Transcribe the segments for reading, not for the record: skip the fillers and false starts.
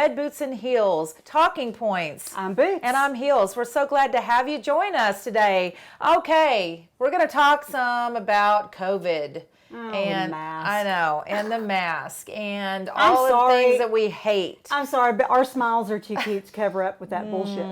Red Boots and Heels, Talking Points. I'm Boots. And I'm Heels. We're so glad to have you join us today. Okay, we're going to talk some about COVID. And mask. I know, and the mask, and all of the things that we hate. I'm sorry, but our smiles are too cute to cover up with that bullshit.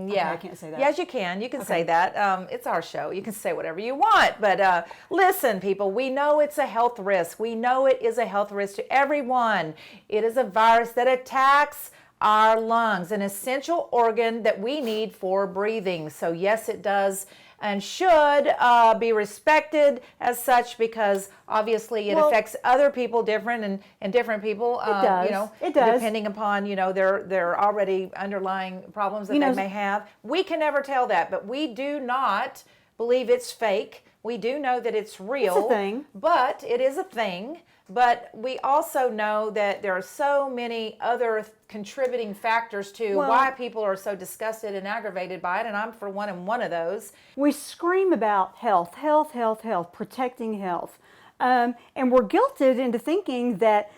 Yeah, okay, I can't say that. Yes, you can. You can say that. It's our show. You can say whatever you want. But listen, people, we know it's a health risk. We know it is a health risk to everyone. It is a virus that attacks our lungs, an essential organ that we need for breathing. So yes, it does and should be respected as such, because obviously it affects other people different and different people. It does. You know, it does. Depending upon their already underlying problems that they may have. We can never tell that, but we do not believe it's fake. We do know that it's real. It's a thing. But it is a thing. But we also know that there are so many other contributing factors to why people are so disgusted and aggravated by it, and I'm for one of those. We scream about health, protecting health, and we're guilted into thinking that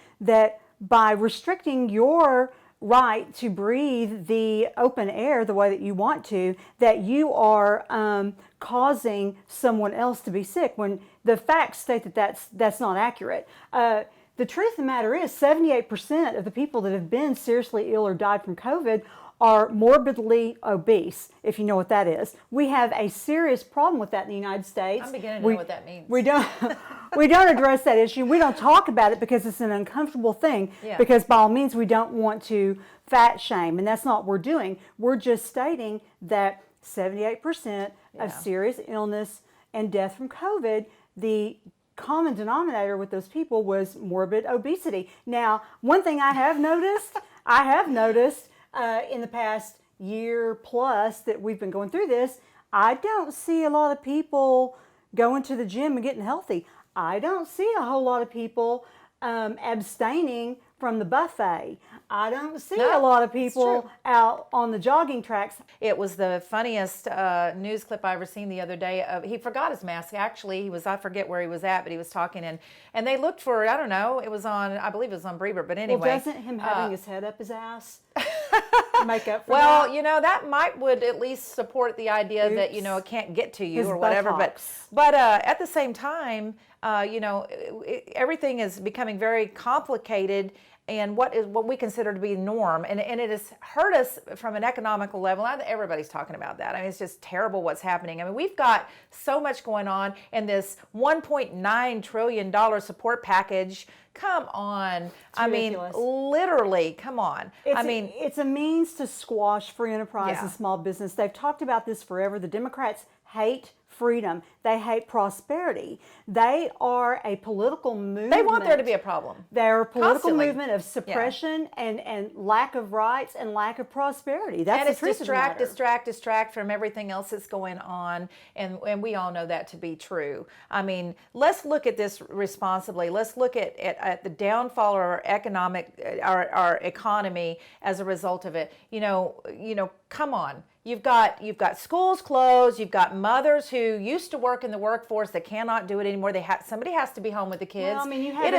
by restricting your right to breathe the open air the way that you want to, that you are causing someone else to be sick, when the facts state that that's not accurate. The truth of the matter is 78% of the people that have been seriously ill or died from COVID are morbidly obese, if you know what that is. We have a serious problem with that in the United States. I'm beginning to know what that means. We don't address that issue. We don't talk about it because it's an uncomfortable thing. Yeah. Because by all means, we don't want to fat shame, and that's not what we're doing. We're just stating that 78% of serious illness and death from COVID, the common denominator with those people was morbid obesity. Now, one thing I have noticed in the past year plus that we've been going through this, I don't see a lot of people going to the gym and getting healthy. I don't see a whole lot of people abstaining from the buffet. I don't see a lot of people out on the jogging tracks. It was the funniest news clip I ever seen the other day. He forgot his mask. Actually, I forget where he was at, but he was talking, and they looked for, I don't know, it was on, I believe it was on Breber, but anyway. Well, doesn't him having his head up his ass make up for that? Well, that would at least support the idea that, it can't get to you or whatever. But at the same time, everything is becoming very complicated, and what we consider to be norm, and it has hurt us from an economical level. Everybody's talking about that. I mean, it's just terrible what's happening. I mean, we've got so much going on in this $1.9 trillion support package. Come on. I mean, literally, come on. It's a means to squash free enterprise and small business. They've talked about this forever. The Democrats hate freedom. They hate prosperity. They are a political movement. They want there to be a problem. They're a political movement of suppression and lack of rights and lack of prosperity. That's the truth of the matter. distract from everything else that's going on, and we all know that to be true. I mean, let's look at this responsibly. Let's look at the downfall of our economy as a result of it. Come on. You've got schools closed. You've got mothers who used to work in the workforce that cannot do it anymore. Somebody has to be home with the kids. Well, I mean, you have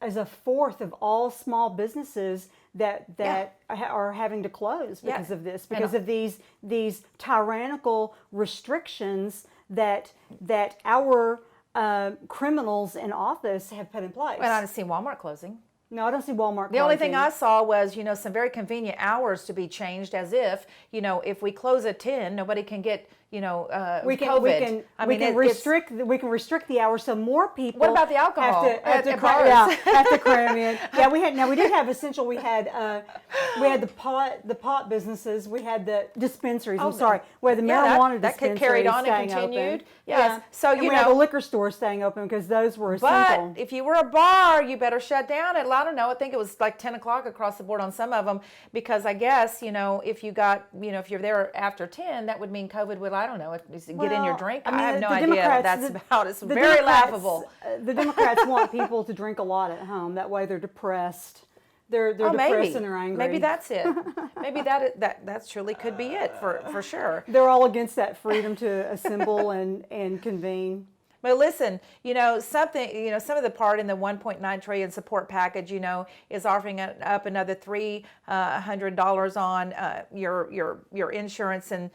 as a fourth of all small businesses that are having to close because of this, because of these tyrannical restrictions that our criminals in office have put in place. And I see Walmart closing. No, I don't see Walmart closing. The only thing I saw was, some very convenient hours to be changed, as if we close at 10, nobody can get, COVID. We can restrict the hours so more people. What about the alcohol? Have to cram in. Yeah, we did have essential. We had the pot businesses. We had the dispensaries. Where the marijuana dispensaries carried on and continued. Open. Yes. So we had the liquor stores staying open because those were essential. But if you were a bar, you better shut down at, I don't know, I think it was like 10 o'clock across the board on some of them, because I guess, if you got, if you're there after 10, that would mean COVID would, I don't know, get in your drink. I have no idea what that's about. It's very laughable. The Democrats want people to drink a lot at home. That way they're depressed. They're depressed and they're angry. Maybe that's it. Maybe that truly could be it for sure. They're all against that freedom to assemble and convene. But listen, some of the part in the 1.9 trillion support package, is offering up another $300 on your insurance and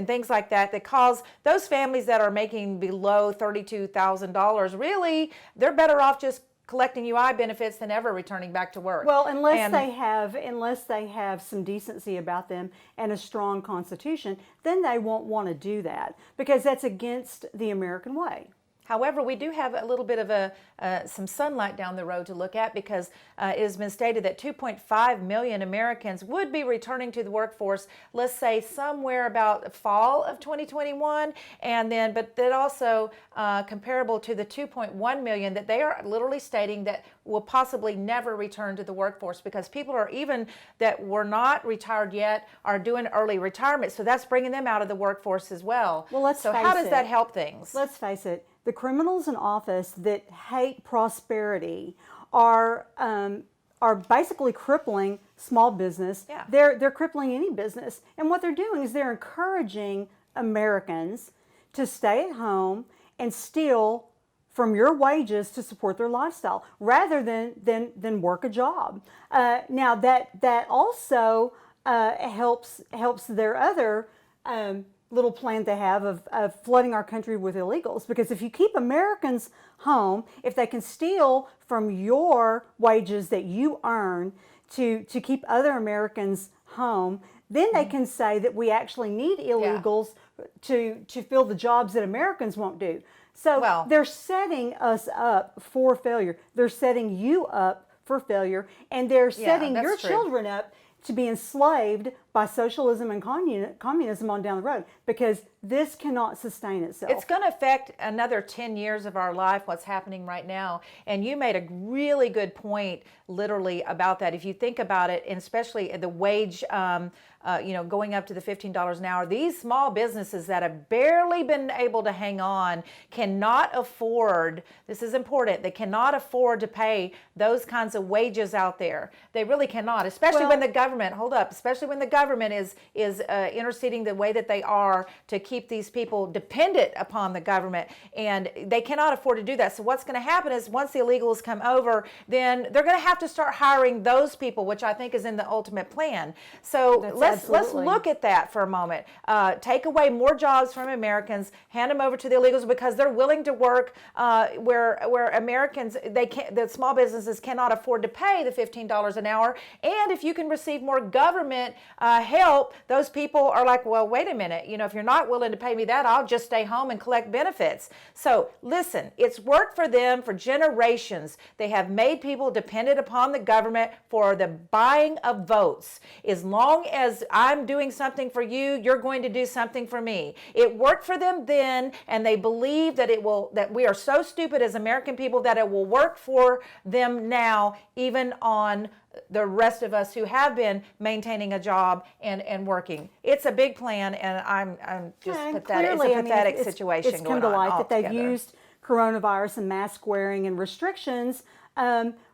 things like that cause those families that are making below $32,000, really, they're better off just collecting UI benefits than ever returning back to work. Well, unless they have some decency about them and a strong constitution, then they won't want to do that because that's against the American way. However, we do have a little bit of some sunlight down the road to look at because it has been stated that 2.5 million Americans would be returning to the workforce, let's say somewhere about fall of 2021, but that also comparable to the 2.1 million that they are literally stating that will possibly never return to the workforce because people are even that were not retired yet are doing early retirement, so that's bringing them out of the workforce as well. Well, so how does that help things? Let's face it. The criminals in office that hate prosperity are basically crippling small business. Yeah. They're crippling any business. And what they're doing is they're encouraging Americans to stay at home and steal from your wages to support their lifestyle rather than work a job. Now that also helps their other little plan they have of flooding our country with illegals. Because if you keep Americans home, if they can steal from your wages that you earn to keep other Americans home, then they can say that we actually need illegals to fill the jobs that Americans won't do. So they're setting us up for failure. They're setting you up for failure, and they're setting your children up to be enslaved by socialism and communism on down the road because this cannot sustain itself. It's going to affect another 10 years of our life, what's happening right now. And you made a really good point, literally, about that. If you think about it, and especially the wage, going up to the $15 an hour, these small businesses that have barely been able to hang on cannot afford, this is important, they cannot afford to pay those kinds of wages out there. They really cannot, especially when the government, especially when the government is interceding the way that they are to keep these people dependent upon the government, and they cannot afford to do that. So what's going to happen is once the illegals come over, then they're going to have to start hiring those people, which I think is in the ultimate plan. So let's look at that for a moment. Take away more jobs from Americans, hand them over to the illegals because they're willing to work where Americans, the small businesses cannot afford to pay the $15 an hour. And if you can receive more government help, those people are like, well, wait a minute, if you're not willing to pay me that, I'll just stay home and collect benefits. So listen, it's worked for them for generations. They have made people dependent upon the government for the buying of votes. As long as I'm doing something for you, you're going to do something for me. It worked for them then, and they believe that that we are so stupid as American people that it will work for them now, even on the rest of us who have been maintaining a job and working. It's a big plan, and I'm just pathetic. It's a pathetic situation it's going come to on light that they've used coronavirus and mask wearing and restrictions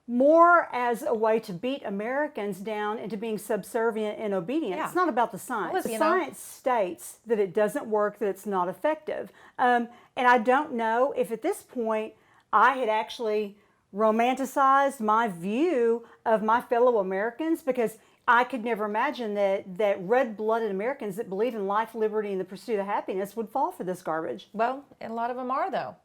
more as a way to beat Americans down into being subservient and obedient. It's not about the science. Well, the science states that it doesn't work, that it's not effective. And I don't know if at this point I had actually romanticized my view of my fellow Americans, because I could never imagine that red-blooded Americans that believe in life, liberty, and the pursuit of happiness would fall for this garbage. Well, and a lot of them are, though.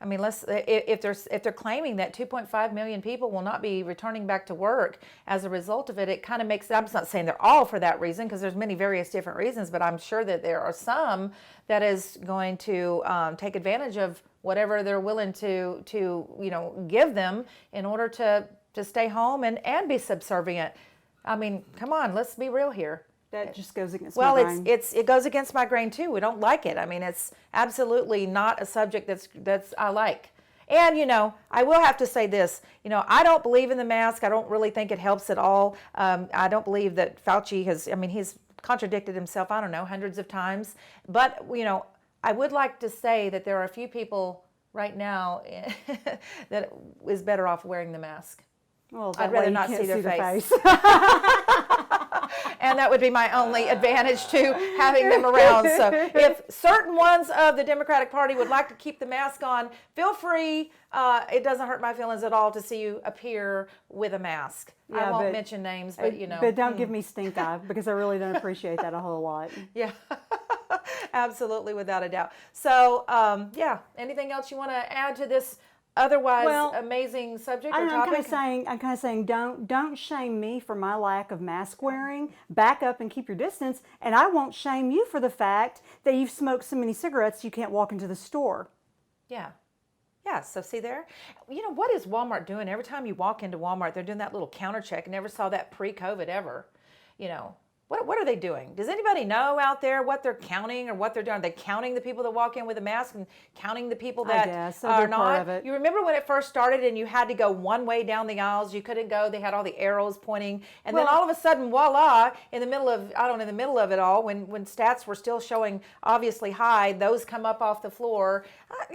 If they're claiming that 2.5 million people will not be returning back to work as a result of it, it kind of makes, I'm not saying they're all for that reason, because there's many various different reasons, but I'm sure that there are some that is going to take advantage of whatever they're willing to give them in order to stay home and be subservient. I mean, come on, let's be real here. That just goes against my grain. It goes against my grain too. We don't like it. I mean, it's absolutely not a subject that's I like. And, I will have to say this, I don't believe in the mask. I don't really think it helps at all. I don't believe that Fauci he's contradicted himself, I don't know, hundreds of times. But, I would like to say that there are a few people right now that is better off wearing the mask. Well, I'd rather not see their face. and that would be my only advantage to having them around. So if certain ones of the Democratic Party would like to keep the mask on, feel free. It doesn't hurt my feelings at all to see you appear with a mask. Yeah, I won't mention names, but But don't give me stink eye, because I really don't appreciate that a whole lot. Yeah, absolutely, without a doubt. So, yeah, anything else you want to add to this otherwise amazing subject or topic? I'm kind of saying, don't shame me for my lack of mask wearing. Back up and keep your distance, and I won't shame you for the fact that you've smoked so many cigarettes you can't walk into the store. Yeah. Yeah, so see there? You know, what is Walmart doing? Every time you walk into Walmart, they're doing that little counter check. I never saw that pre-COVID ever. You know, what are they doing? Does anybody know out there what they're counting or what they're doing? Are they counting the people that walk in with a mask and counting the people that are not? Part of it. You remember when it first started and you had to go one way down the aisles? You couldn't go. They had all the arrows pointing. And then all of a sudden, voila, in the middle of it all, when stats were still showing obviously high, those come up off the floor.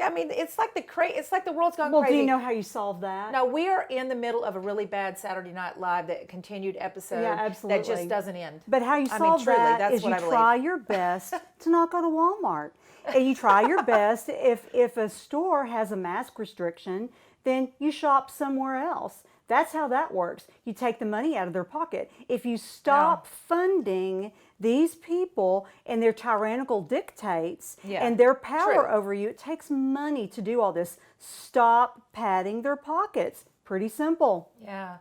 I mean, it's like the world's gone crazy. Well, do you know how you solve that? No, we are in the middle of a really bad Saturday Night Live that continued episode that just doesn't end. But how you solve that is you try your best to not go to Walmart. And you try your best, if a store has a mask restriction, then you shop somewhere else. That's how that works. You take the money out of their pocket. If you stop funding these people and their tyrannical dictates and their power over you, it takes money to do all this. Stop padding their pockets. Pretty simple. Yeah.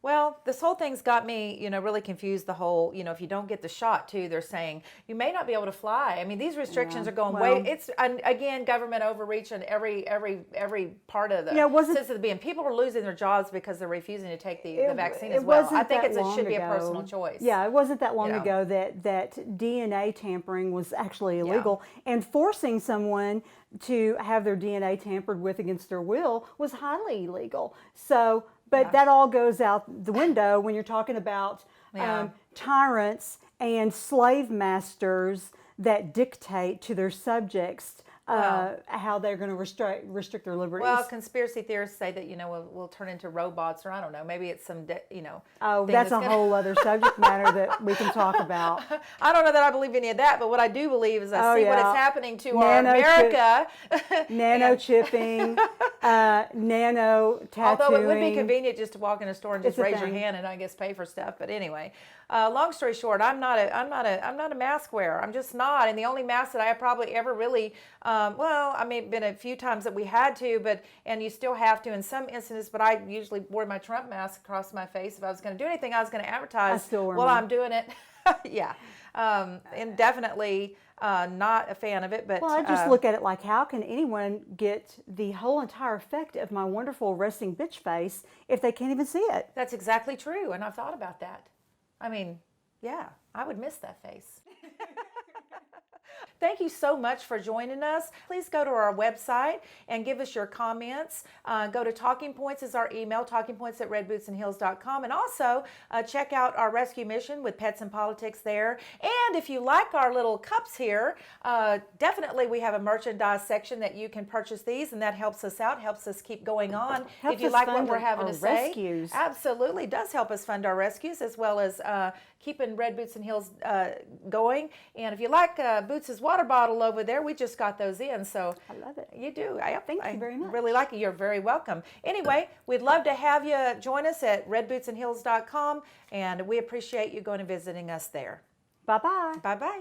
Well, this whole thing's got me, really confused. The whole, if you don't get the shot too, they're saying you may not be able to fly. I mean, these restrictions are going way. It's again government overreach in every part of the sense of the being. People are losing their jobs because they're refusing to take the vaccine as well. I think it should be a personal choice. Yeah, it wasn't that long ago that DNA tampering was actually illegal, and forcing someone to have their DNA tampered with against their will was highly illegal. So. But that all goes out the window when you're talking about tyrants and slave masters that dictate to their subjects how they're going to restrict their liberties. Well, conspiracy theorists say that we'll turn into robots, or I don't know, maybe it's some Oh, that's a whole other subject matter that we can talk about. I don't know that I believe any of that, but what I do believe is I see what is happening to our America. Nano-chipping, nano tattooing. Although it would be convenient just to walk in a store and just raise your hand and I guess pay for stuff. But anyway, long story short, I'm not a mask wearer. I'm just not. And the only mask that I have probably ever really been a few times that we had to, and you still have to in some instances, but I usually wore my Trump mask across my face if I was going to do anything I was going to advertise. I still wear mine. I'm doing it. Yeah. And definitely not a fan of it. But I just look at it like, how can anyone get the whole entire effect of my wonderful resting bitch face if they can't even see it? That's exactly true. And I've thought about that. I mean, yeah, I would miss that face. Thank you so much for joining us. Please go to our website and give us your comments. Go to Talking Points is our email, talkingpoints@redbootsandheels.com. And also check out our rescue mission with Pets and Politics there. And if you like our little cups here, definitely we have a merchandise section that you can purchase these, and that helps us out, helps us keep going on. Helps if you us like fund what we're having to say, rescues. Absolutely does help us fund our rescues, as well as keeping Red Boots and Heels going. And if you like Boots' water bottle over there, we just got those in. So I love it. You do. Thank you very much. I really like it. You're very welcome. Anyway, we'd love to have you join us at redbootsandheels.com, and we appreciate you going and visiting us there. Bye-bye. Bye-bye.